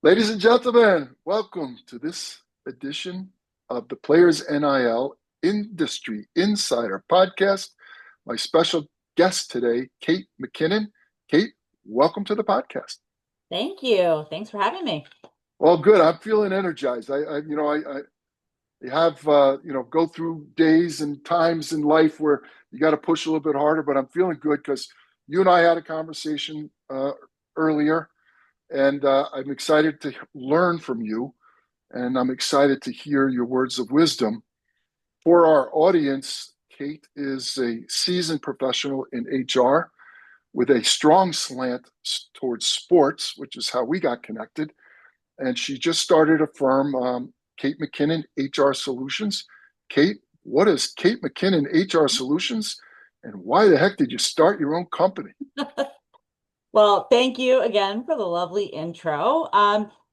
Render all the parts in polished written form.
Ladies and gentlemen, welcome to this edition of the Players NIL Industry Insider Podcast. My special guest today, Kate McKinnon. Kate, welcome to the podcast. Thank you. Thanks for having me. Well, good. I'm feeling energized. I have go through days and times in life where you got to push a little bit harder, but I'm feeling good because you and I had a conversation earlier, and I'm excited to learn from you, and I'm excited to hear your words of wisdom. For our audience, Kate is a seasoned professional in HR with a strong slant towards sports, which is how we got connected. And she just started a firm, Kate McKinnon HR Solutions. Kate, what is Kate McKinnon HR Solutions, and why the heck did you start your own company? Well, thank you again for the lovely intro.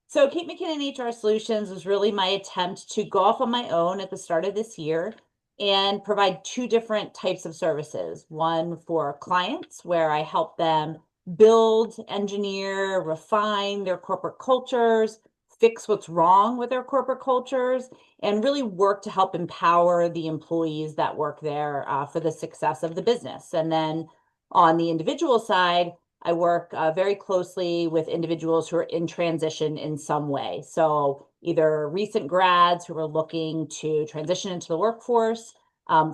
So Kate McKinnon HR Solutions was really my attempt to go off on my own at the start of this year and provide two different types of services. One for clients, where I help them build, engineer, refine their corporate cultures, fix what's wrong with their corporate cultures, and really work to help empower the employees that work there for the success of the business. And then on the individual side, I work very closely with individuals who are in transition in some way. So either recent grads who are looking to transition into the workforce,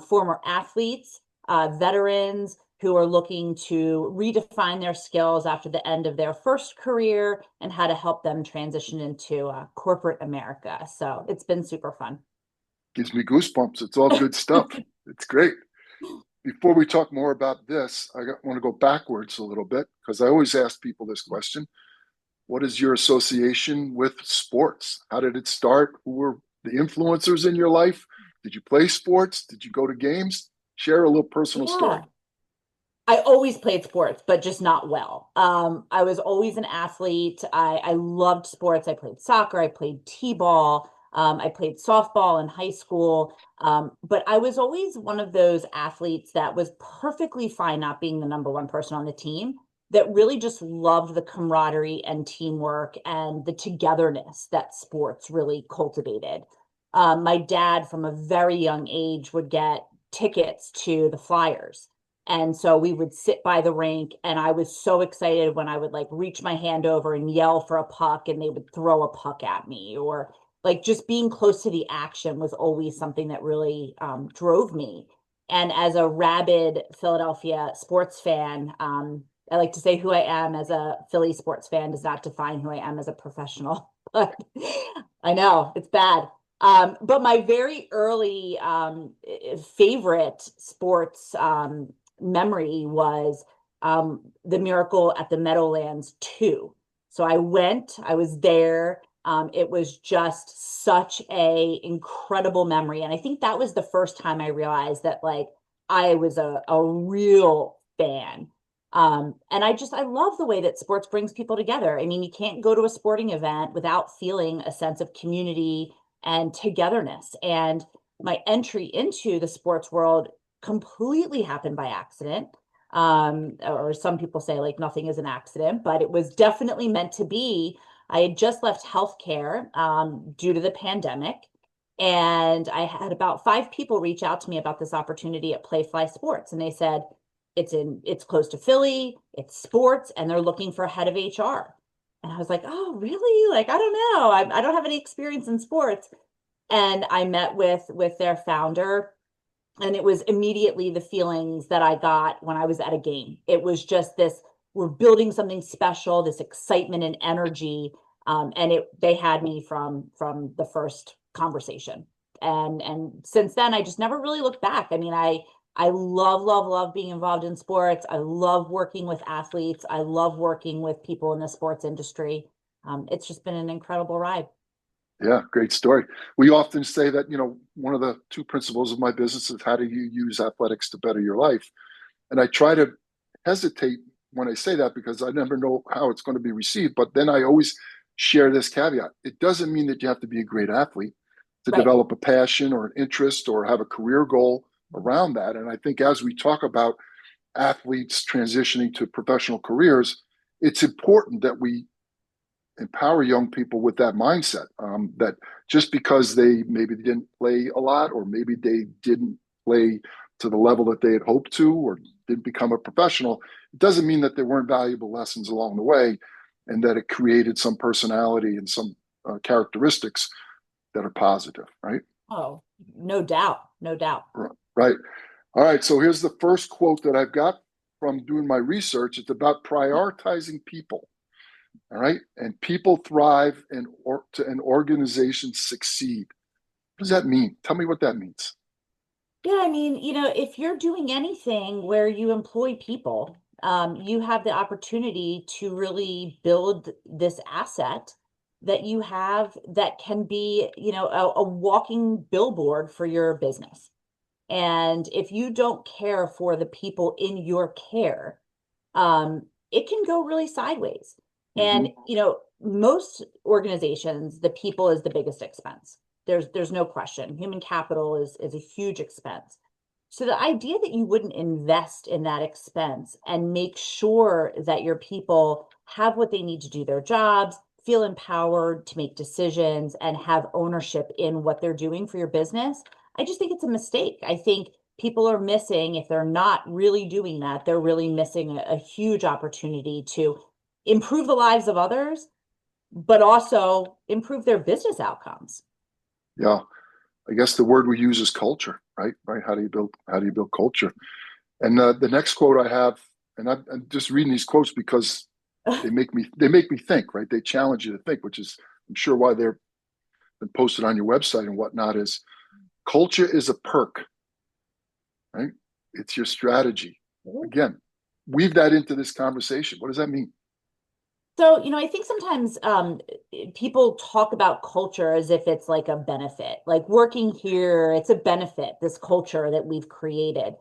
former athletes, veterans who are looking to redefine their skills after the end of their first career, and how to help them transition into corporate America. So it's been super fun. Gives me goosebumps. It's all good stuff. It's great. Before we talk more about this, want to go backwards a little bit because I always ask people this question. What is your association with sports? How did it start? Who were the influencers in your life? Did you play sports? Did you go to games? Share a little personal story. Yeah. I always played sports, but just not well. I was always an athlete. I loved sports. I played soccer. I played t-ball. I played softball in high school. But I was always one of those athletes that was perfectly fine not being the number one person on the team, that really just loved the camaraderie and teamwork and the togetherness that sports really cultivated. My dad, from a very young age, would get tickets to the Flyers. And so we would sit by the rink, and I was so excited when I would like reach my hand over and yell for a puck and they would throw a puck at me, or like just being close to the action was always something that really drove me. And as a rabid Philadelphia sports fan, I like to say who I am as a Philly sports fan does not define who I am as a professional. But I know it's bad. But my very early favorite sports memory was the Miracle at the Meadowlands 2. So I was there. It was just such a incredible memory. And I think that was the first time I realized that like I was a real fan. And I love the way that sports brings people together. I mean, you can't go to a sporting event without feeling a sense of community and togetherness. And my entry into the sports world completely happened by accident. Or some people say like nothing is an accident, but it was definitely meant to be. I had just left healthcare due to the pandemic, and I had about five people reach out to me about this opportunity at Playfly Sports, and they said it's close to Philly, it's sports, and they're looking for a head of HR. And I was like, oh, really? Like, I don't know. I don't have any experience in sports. And I met with their founder, and it was immediately the feelings that I got when I was at a game. It was just this, we're building something special, this excitement and energy. And they had me from the first conversation. And since then I just never really looked back. I mean, I love being involved in sports. I love working with athletes. I love working with people in the sports industry. It's just been an incredible ride. Yeah, great story. We often say that, one of the two principles of my business is how do you use athletics to better your life? And I try to hesitate when I say that because I never know how it's going to be received. But then I always share this caveat. It doesn't mean that you have to be a great athlete to Right. develop a passion or an interest or have a career goal around that. And I think as we talk about athletes transitioning to professional careers, it's important that we empower young people with that mindset, that just because maybe they didn't play a lot, or maybe they didn't play to the level that they had hoped to, or didn't become a professional, it doesn't mean that there weren't valuable lessons along the way, and that it created some personality and some characteristics that are positive, right? Oh, no doubt, no doubt. Right. All right. So here's the first quote that I've got from doing my research. It's about prioritizing people. All right. And people thrive and organizations succeed. What does that mean? Tell me what that means. Yeah, I mean, if you're doing anything where you employ people, you have the opportunity to really build this asset that you have that can be, a walking billboard for your business. And if you don't care for the people in your care, it can go really sideways. And, Mm-hmm. most organizations, the people is the biggest expense. There's no question. Human capital is a huge expense. So the idea that you wouldn't invest in that expense and make sure that your people have what they need to do their jobs, feel empowered to make decisions, and have ownership in what they're doing for your business, I just think it's a mistake. I think people are missing, if they're not really doing that, they're really missing a huge opportunity to improve the lives of others, but also improve their business outcomes. Yeah. I guess the word we use is culture, right? Right. How do you build culture? And the next quote I have, and I'm just reading these quotes because they make me think, right? They challenge you to think, which is, I'm sure, why they're been posted on your website and whatnot. Is culture is a perk, right? It's your strategy. Again, weave that into this conversation. What does that mean? So, I think sometimes people talk about culture as if it's like a benefit, like working here, it's a benefit, this culture that we've created.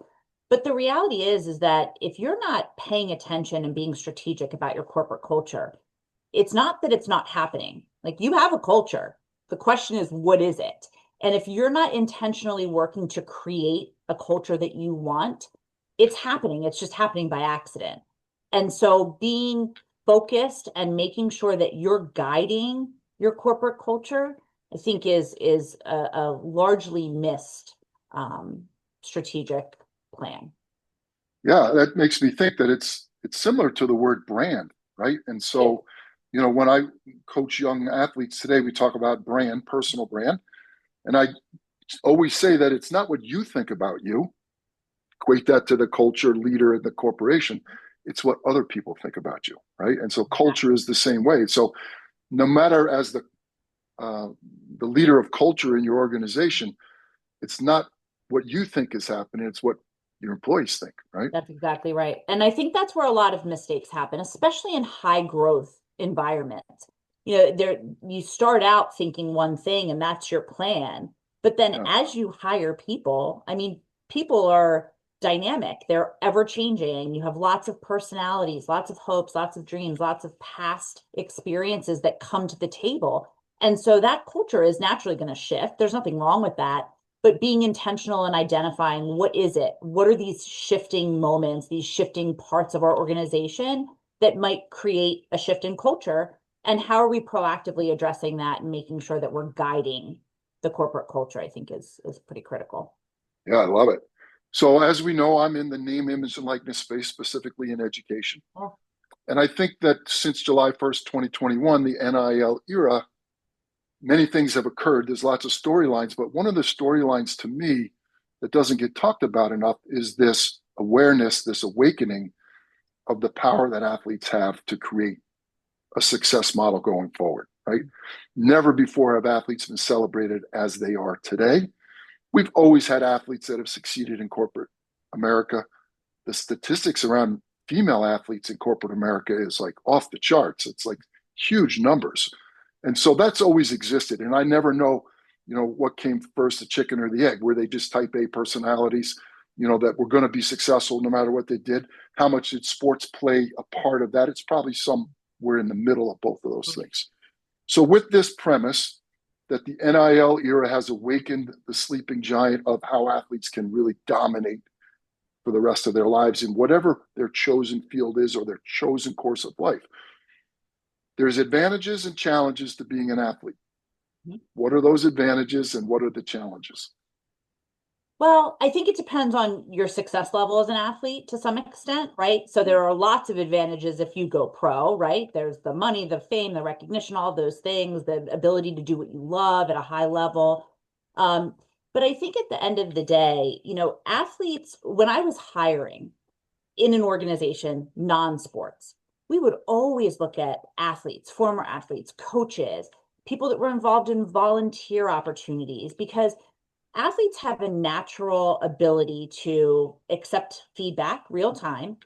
But the reality is that if you're not paying attention and being strategic about your corporate culture, it's not that it's not happening. Like you have a culture. The question is, what is it? And if you're not intentionally working to create a culture that you want, it's happening. It's just happening by accident. And so being focused and making sure that you're guiding your corporate culture, I think is a largely missed strategic plan. Yeah, that makes me think that it's similar to the word brand, right? And Yeah. so, when I coach young athletes today, we talk about brand, personal brand, and I always say that it's not what you think about you. Equate that to the culture leader in the corporation. It's what other people think about you, right? And so culture is the same way. So no matter as uh, the leader of culture in your organization, it's not what you think is happening; it's what your employees think, right? That's exactly right. And I think that's where a lot of mistakes happen, especially in high growth environments. There you start out thinking one thing and that's your plan. But then Yeah, as you hire people, I mean, people are dynamic. They're ever changing. You have lots of personalities, lots of hopes, lots of dreams, lots of past experiences that come to the table. And so that culture is naturally going to shift. There's nothing wrong with that, but being intentional and identifying what is it? What are these shifting moments, these shifting parts of our organization that might create a shift in culture? And how are we proactively addressing that and making sure that we're guiding the corporate culture, I think is pretty critical. yeah, I love it. So as we know, I'm in the name, image, and likeness space, specifically in education. Oh, And I think that since July 1st, 2021, the NIL era, many things have occurred. There's lots of storylines, but one of the storylines to me that doesn't get talked about enough is this awareness, this awakening of the power that athletes have to create a success model going forward, right? Never before have athletes been celebrated as they are today. We've always had athletes that have succeeded in corporate America. The statistics around female athletes in corporate America is like off the charts. It's like huge numbers. And so that's always existed. And I never know, what came first, the chicken or the egg. Were they just type A personalities, that were going to be successful no matter what they did? How much did sports play a part of that? It's probably somewhere in the middle of both of those things. So with this premise that the NIL era has awakened the sleeping giant of how athletes can really dominate for the rest of their lives in whatever their chosen field is or their chosen course of life. there's advantages and challenges to being an athlete. Mhm. What are those advantages and what are the challenges? Well, I think it depends on your success level as an athlete to some extent, right? So there are lots of advantages if you go pro, right? There's the money, the fame, the recognition, all those things, the ability to do what you love at a high level. Um, but I think at the end of the day, athletes, when I was hiring in an organization, non-sports, we would always look at athletes, former athletes, coaches, people that were involved in volunteer opportunities, because athletes have a natural ability to accept feedback real time,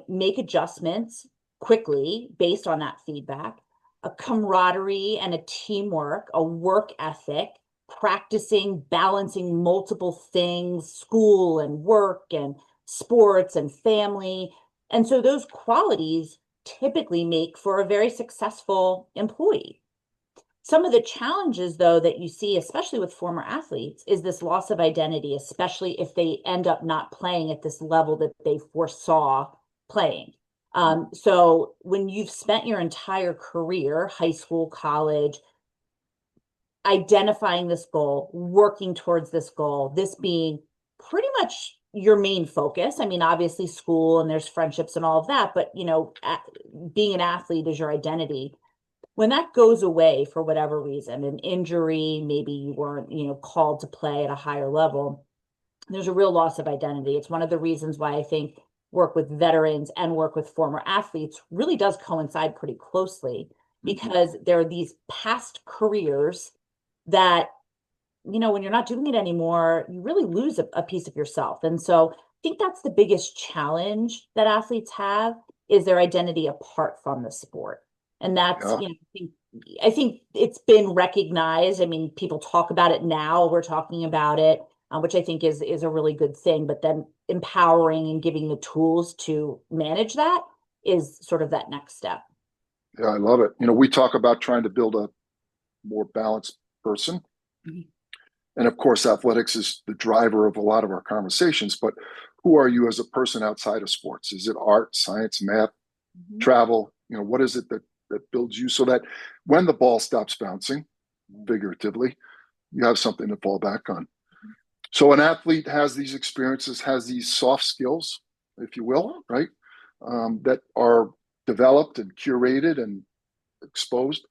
make adjustments quickly based on that feedback, a camaraderie and a teamwork, a work ethic, practicing, balancing multiple things, school and work and sports and family. And so those qualities typically make for a very successful employee. Some of the challenges, though, that you see, especially with former athletes, is this loss of identity, especially if they end up not playing at this level that they foresaw playing. So when you've spent your entire career, high school, college, identifying this goal, working towards this goal, this being pretty much your main focus. I mean, obviously school and there's friendships and all of that, but being an athlete is your identity. When that goes away for whatever reason, an injury, maybe you weren't, called to play at a higher level, there's a real loss of identity. It's one of the reasons why I think work with veterans and work with former athletes really does coincide pretty closely, because there are these past careers that, when you're not doing it anymore, you really lose a piece of yourself. And so I think that's the biggest challenge that athletes have, is their identity apart from the sport. And that's, Yeah, I think it's been recognized. I mean, people talk about it now. We're talking about it, which I think is a really good thing. But then empowering and giving the tools to manage that is sort of that next step. yeah, I love it. We talk about trying to build a more balanced person. Mhm. And of course, athletics is the driver of a lot of our conversations. But who are you as a person outside of sports? Is it art, science, math, Mhm. travel? What is it that builds you so that when the ball stops bouncing, figuratively, you have something to fall back on? So an athlete has these experiences, has these soft skills, if you will, right? That are developed and curated and exposed.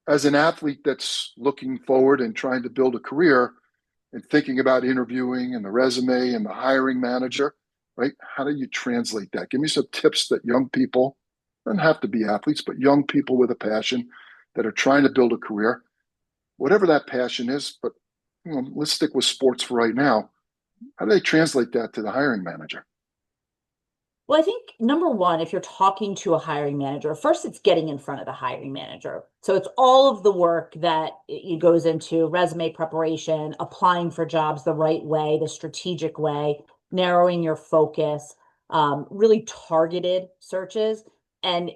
As an athlete that's looking forward and trying to build a career and thinking about interviewing and the resume and the hiring manager, right? How do you translate that? Give me some tips that young people, don't have to be athletes, but young people with a passion that are trying to build a career, whatever that passion is. But let's stick with sports for right now. How do they translate that to the hiring manager? Well, I think number one, if you're talking to a hiring manager, first it's getting in front of the hiring manager. So it's all of the work that it goes into resume preparation, applying for jobs the right way, the strategic way, narrowing your focus, really targeted searches. And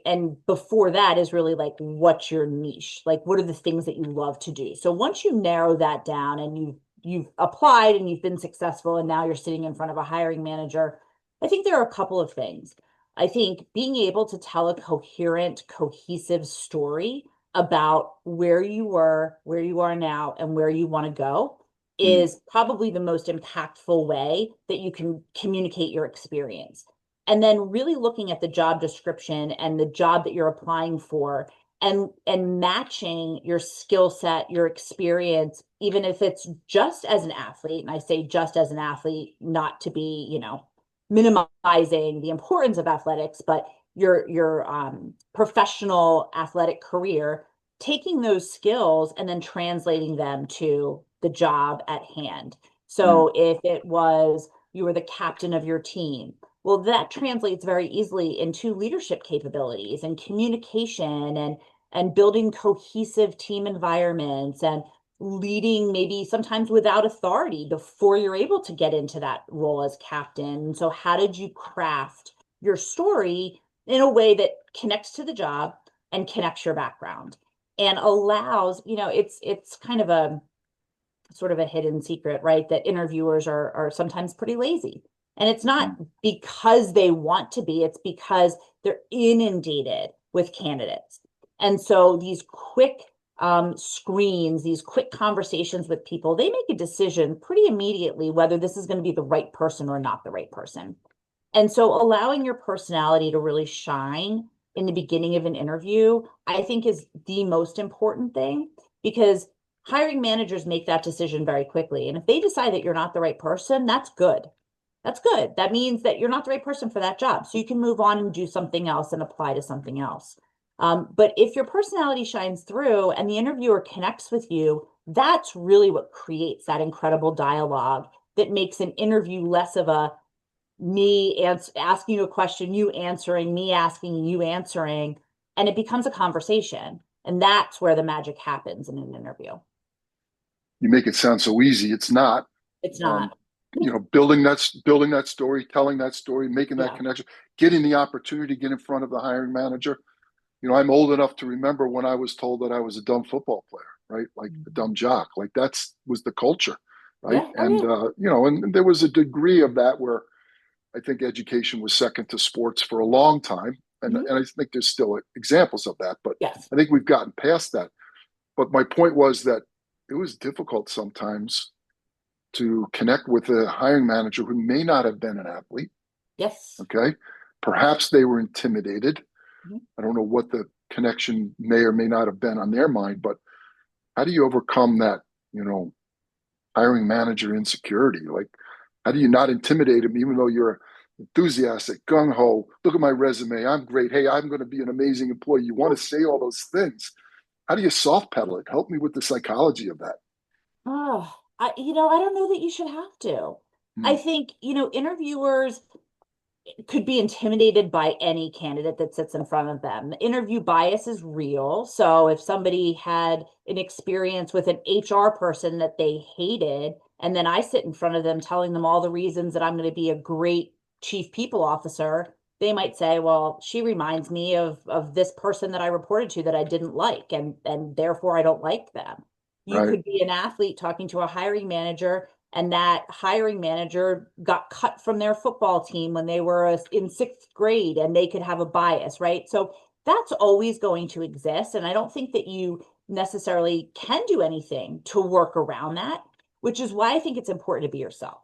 before that is really like, what's your niche? Like, what are the things that you love to do? So once you narrow that down and you've applied and you've been successful, and now you're sitting in front of a hiring manager, I think there are a couple of things. I think being able to tell a coherent, cohesive story about where you were, where you are now, and where you want to go Hmm. is probably the most impactful way that you can communicate your experience. And then really looking at the job description and the job that you're applying for, and matching your skill set, your experience, even if it's just as an athlete. And I say just as an athlete, not to be, minimizing the importance of athletics, but your professional athletic career, taking those skills and then translating them to the job at hand. Hmm. So if it was you were the captain of your team, well, that translates very easily into leadership capabilities and communication, and building cohesive team environments, and leading maybe sometimes without authority before you're able to get into that role as captain. So how did you craft your story in a way that connects to the job and connects your background and allows, it's kind of a sort of a hidden secret, right? That interviewers are sometimes pretty lazy. And it's not Hmm. because they want to be, it's because they're inundated with candidates. And so these quick screens, these quick conversations with people, they make a decision pretty immediately whether this is going to be the right person or not the right person. And so allowing your personality to really shine in the beginning of an interview, I think is the most important thing, because hiring managers make that decision very quickly. And if they decide that you're not the right person, that's good. That's good. That means that you're not the right person for that job. So you can move on and do something else and apply to something else. But if your personality shines through and the interviewer connects with you, that's really what creates that incredible dialogue that makes an interview less of a asking you a question, you answering, me asking, you answering, and it becomes a conversation. And that's where the magic happens in an interview. You make it sound so easy. It's not. It's Um, not. building that story, telling that story, making that Yeah. connection, getting the opportunity to get in front of the hiring manager. I'm old enough to remember when I was told that I was a dumb football player, right? Like a dumb jock. Like that's was the culture, right? Yeah. Oh, And yeah. and there was a degree of that where I think education was second to sports for a long time, Mhm. and I think there's still examples of that, but Yes. I think we've gotten past that. But my point was that it was difficult sometimes to connect with a hiring manager who may not have been an athlete. Yes. Okay. Perhaps they were intimidated. Mhm. I don't know what the connection may or may not have been on their mind, but how do you overcome that, you know, hiring manager insecurity? Like, how do you not intimidate them, even though you're enthusiastic, gung ho? Look at my resume. I'm great. Hey, I'm going to be an amazing employee. You want to say all those things. How do you soft pedal it? Help me with the psychology of that. Oh, I don't know that you should have to. I Hmm. think, interviewers could be intimidated by any candidate that sits in front of them. Interview bias is real. So if somebody had an experience with an HR person that they hated, and then I sit in front of them telling them all the reasons that I'm going to be a great chief people officer, they might say, well, she reminds me of this person that I reported to that I didn't like, and therefore I don't like them. You Right. could be an athlete talking to a hiring manager, and that hiring manager got cut from their football team when they were in sixth grade, and they could have a bias, right? So that's always going to exist. And I don't think that you necessarily can do anything to work around that, which is why I think it's important to be yourself.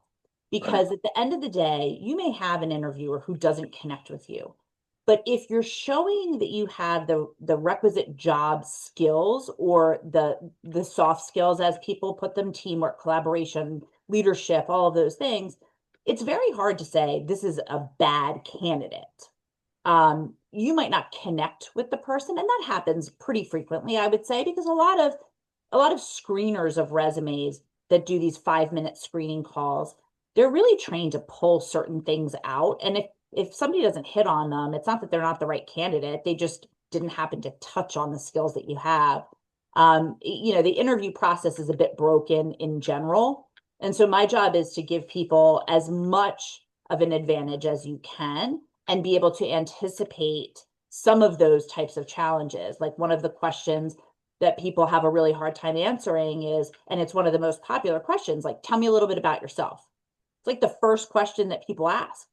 Right. Because at the end of the day, you may have an interviewer who doesn't connect with you. But if you're showing that you have the requisite job skills, or the soft skills as people put them, teamwork, collaboration, leadership, all of those things, it's very hard to say this is a bad candidate. You might not connect with the person, and that happens pretty frequently, I would say, because a lot of screeners of resumes that do these 5-minute screening calls, they're really trained to pull certain things out. And if somebody doesn't hit on them, it's not that they're not the right candidate. They just didn't happen to touch on the skills that you have. The interview process is a bit broken in general. And so my job is to give people as much of an advantage as you can and be able to anticipate some of those types of challenges. Like one of the questions that people have a really hard time answering is, and it's one of the most popular questions, like, tell me a little bit about yourself. It's like the first question that people ask.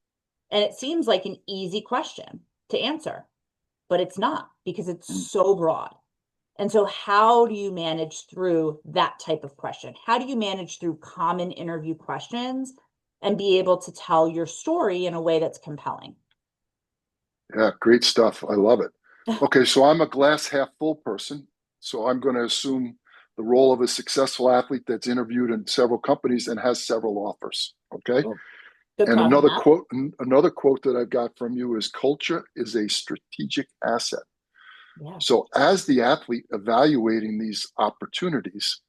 And it seems like an easy question to answer, but it's not, because it's so broad. And so, how do you manage through that type of question? How do you manage through common interview questions and be able to tell your story in a way that's compelling? Yeah, great stuff. I love it. Okay, so I'm a glass half full person. So I'm going to assume the role of a successful athlete that's interviewed in several companies and has several offers. Okay. Cool. Good And problem to have. another quote that I've got from you is culture is a strategic asset. Yeah. So as the athlete evaluating these opportunities,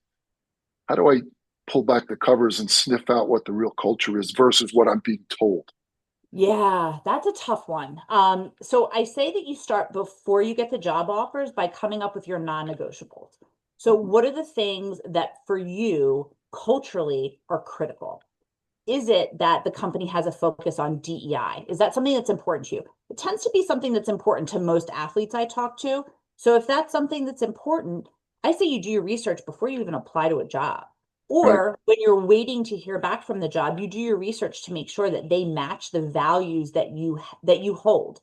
how do I pull back the covers and sniff out what the real culture is versus what I'm being told? Yeah, that's a tough one. So I say that you start before you get the job offers by coming up with your non-negotiables. So Mhm. what are the things that for you culturally are critical? Is it that the company has a focus on DEI? Is that something that's important to you? It tends to be something that's important to most athletes I talk to. So if that's something that's important, I say you do your research before you even apply to a job. Right. Or when you're waiting to hear back from the job, you do your research to make sure that they match the values that you hold.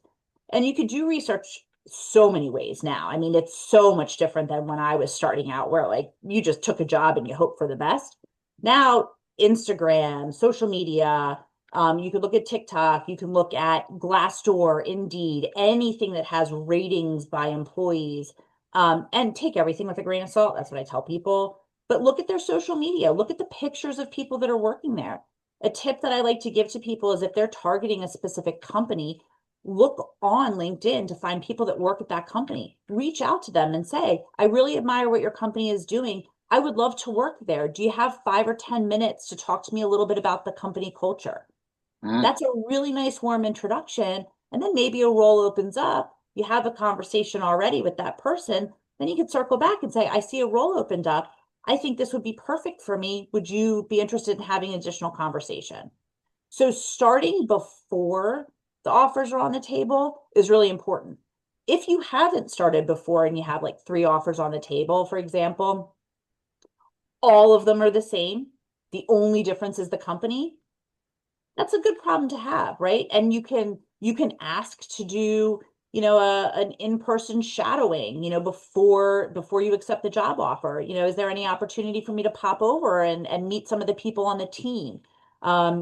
And you could do research so many ways now. I mean, it's so much different than when I was starting out, where like you just took a job and you hope for the best. Now, Instagram, social media, you could look at TikTok, you can look at Glassdoor, Indeed, anything that has ratings by employees, and take everything with a grain of salt. That's what I tell people. But look at their social media, look at the pictures of people that are working there. A tip that I like to give to people is if they're targeting a specific company, look on LinkedIn to find people that work at that company. Reach out to them and say, I really admire what your company is doing. I would love to work there. Do you have 5 or 10 minutes to talk to me a little bit about the company culture? Mm, That's a really nice warm introduction. And then maybe a role opens up. You have a conversation already with that person. Then you can circle back and say, I see a role opened up. I think this would be perfect for me. Would you be interested in having additional conversation? So starting before the offers are on the table is really important. If you haven't started before and you have like 3 offers on the table, for example, all of them are the same. The only difference is the company. That's a good problem to have, right? And you can ask to do, an in-person shadowing, before you accept the job offer. Is there any opportunity for me to pop over and meet some of the people on the team?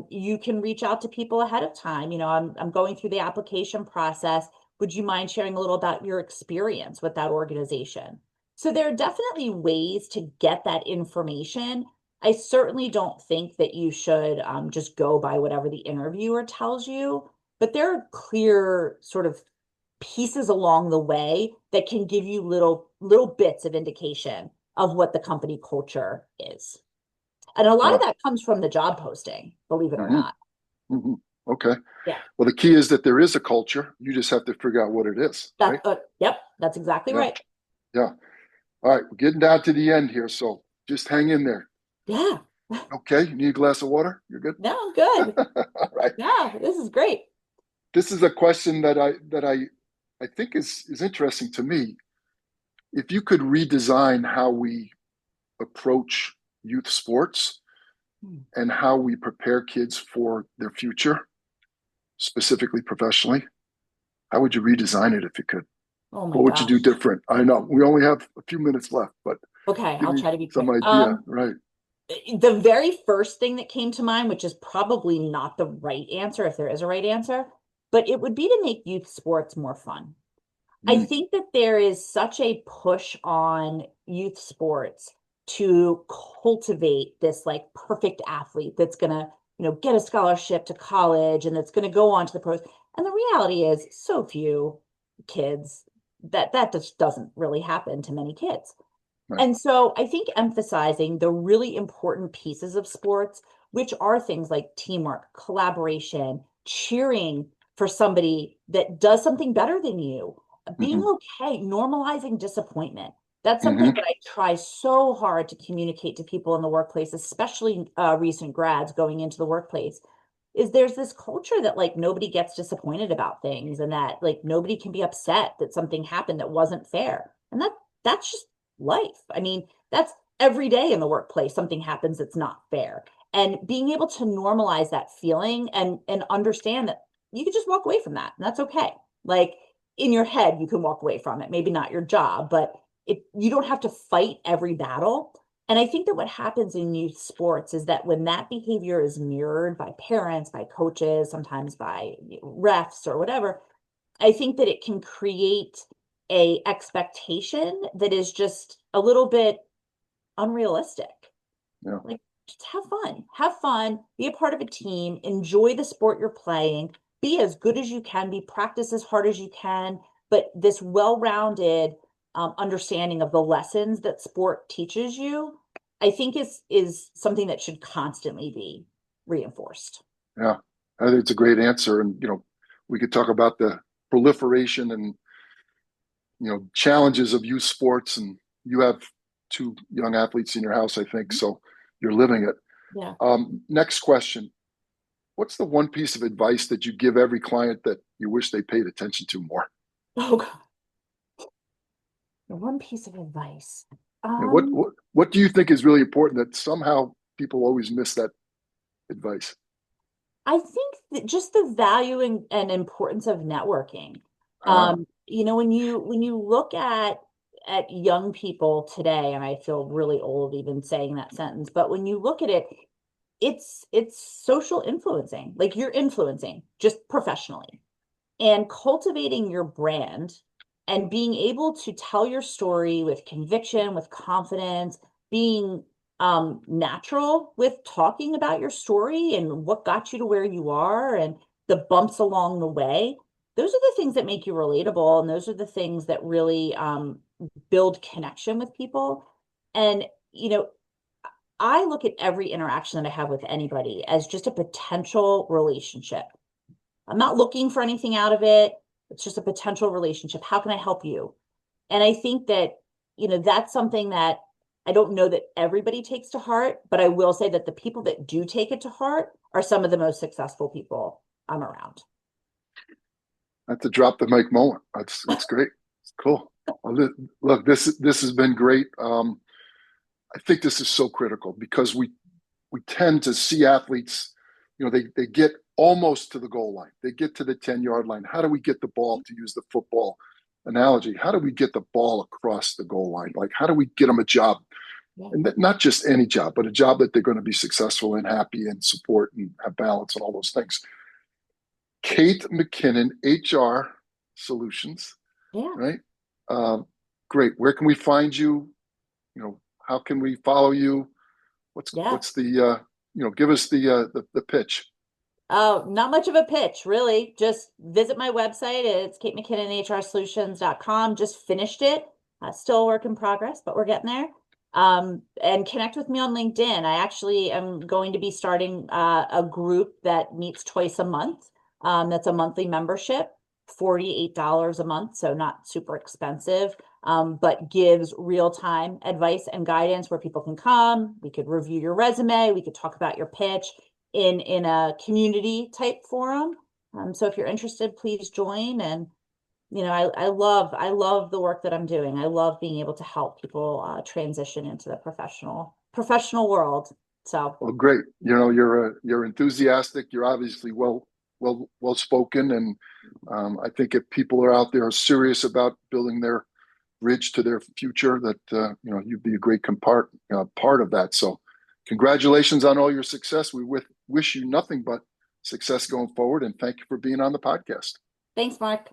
You can reach out to people ahead of time. I'm going through the application process. Would you mind sharing a little about your experience with that organization? So there are definitely ways to get that information. I certainly don't think that you should just go by whatever the interviewer tells you, but there are clear sort of pieces along the way that can give you little bits of indication of what the company culture is. And a lot yeah. of that comes from the job posting, believe it or Hmm. not. Hmm. Okay. Yeah, Well, the key is that there is a culture. You just have to figure out what it is, right? yep, that's exactly Yeah. right. Yeah. All right. We're getting down to the end here. So just hang in there. Yeah, Okay. You need a glass of water? You're good? no, good. All right. Yeah, this is great. This is a question that I think is interesting to me. If you could redesign how we approach youth sports Hmm. and how we prepare kids for their future, specifically professionally, how would you redesign it if you could? Oh my What would you do gosh. different? I know we only have a few minutes left, but Okay, give I'll me try to be some quick. idea, right? The very first thing that came to mind, which is probably not the right answer if there is a right answer, but it would be to make youth sports more fun. I Mm, think that there is such a push on youth sports to cultivate this like perfect athlete that's going to, get a scholarship to college and that's going to go on to the pros. And the reality is so few kids that just doesn't really happen to many kids. right. And so I think emphasizing the really important pieces of sports, which are things like teamwork, collaboration, cheering for somebody that does something better than you, being Hmm. okay, normalizing disappointment. That's something Hmm. that I try so hard to communicate to people in the workplace, especially recent grads going into the workplace, is there's this culture that like nobody gets disappointed about things and that like nobody can be upset that something happened that wasn't fair. And that's just life. I mean, that's every day in the workplace, something happens that's not fair. And being able to normalize that feeling and understand that you can just walk away from that. And that's okay. Like in your head, you can walk away from it, maybe not your job, but you don't have to fight every battle. And I think that what happens in youth sports is that when that behavior is mirrored by parents, by coaches, sometimes by refs or whatever, I think that it can create a expectation that is just a little bit unrealistic. Yeah. Like just have fun, be a part of a team, enjoy the sport you're playing, be as good as you can, be practice as hard as you can, but this well-rounded understanding of the lessons that sport teaches you, I think is something that should constantly be reinforced. Yeah. I think it's a great answer. And, we could talk about the proliferation and, challenges of youth sports. And you have two young athletes in your house, I think. So you're living it. Yeah. Next question. What's the one piece of advice that you give every client that you wish they paid attention to more? Oh God. One piece of advice. And what, Um, what, what do you think is really important that somehow people always miss that advice? I think that just the value and importance of networking. Ah, When you look at young people today, and I feel really old even saying that sentence, but when you look at it, it's social influencing. Like you're influencing just professionally and cultivating your brand and being able to tell your story with conviction, with confidence, being natural with talking about your story and what got you to where you are and the bumps along the way. Those are the things that make you relatable, and those are the things that really build connection with people. And, you know, I look at every interaction that I have with anybody as just a potential relationship. I'm not looking for anything out of it. It's just a potential relationship. How can I help you? And I think that, that's something that I don't know that everybody takes to heart, but I will say that the people that do take it to heart are some of the most successful people I'm around. that's a drop the mic moment. That's great. It's cool. Well, look, this has been great. I think this is so critical because we tend to see athletes, they get almost to the goal line. They get to the 10-yard line. How do we get the ball, to use the football analogy? How do we get the ball across the goal line? Like, how do we get them a job? Yeah. And not just any job, but a job that they're going to be successful and happy and support and have balance and all those things. Kate McKinnon, HR Solutions, Yeah. right? Um, Great. Where can we find you? How can we follow you? Yeah. What's the give us the pitch. Oh, not much of a pitch, really. Just visit my website. It's katemckinnonhrsolutions.com. Just finished it. Still a work in progress, but we're getting there. And connect with me on LinkedIn. I actually am going to be starting a group that meets twice a month. That's a monthly membership, $48 a month, so not super expensive, but gives real-time advice and guidance where people can come. We could review your resume. We could talk about your pitch in a community type forum. So if you're interested, please join. And I love the work that I'm doing. I love being able to help people transition into the professional world. So Well, great. You're enthusiastic. You're obviously well spoken, and I think if people are out there are serious about building their bridge to their future, that you'd be a great part of that. So, congratulations on all your success. We wish you nothing but success going forward, and thank you for being on the podcast. thanks, Mark.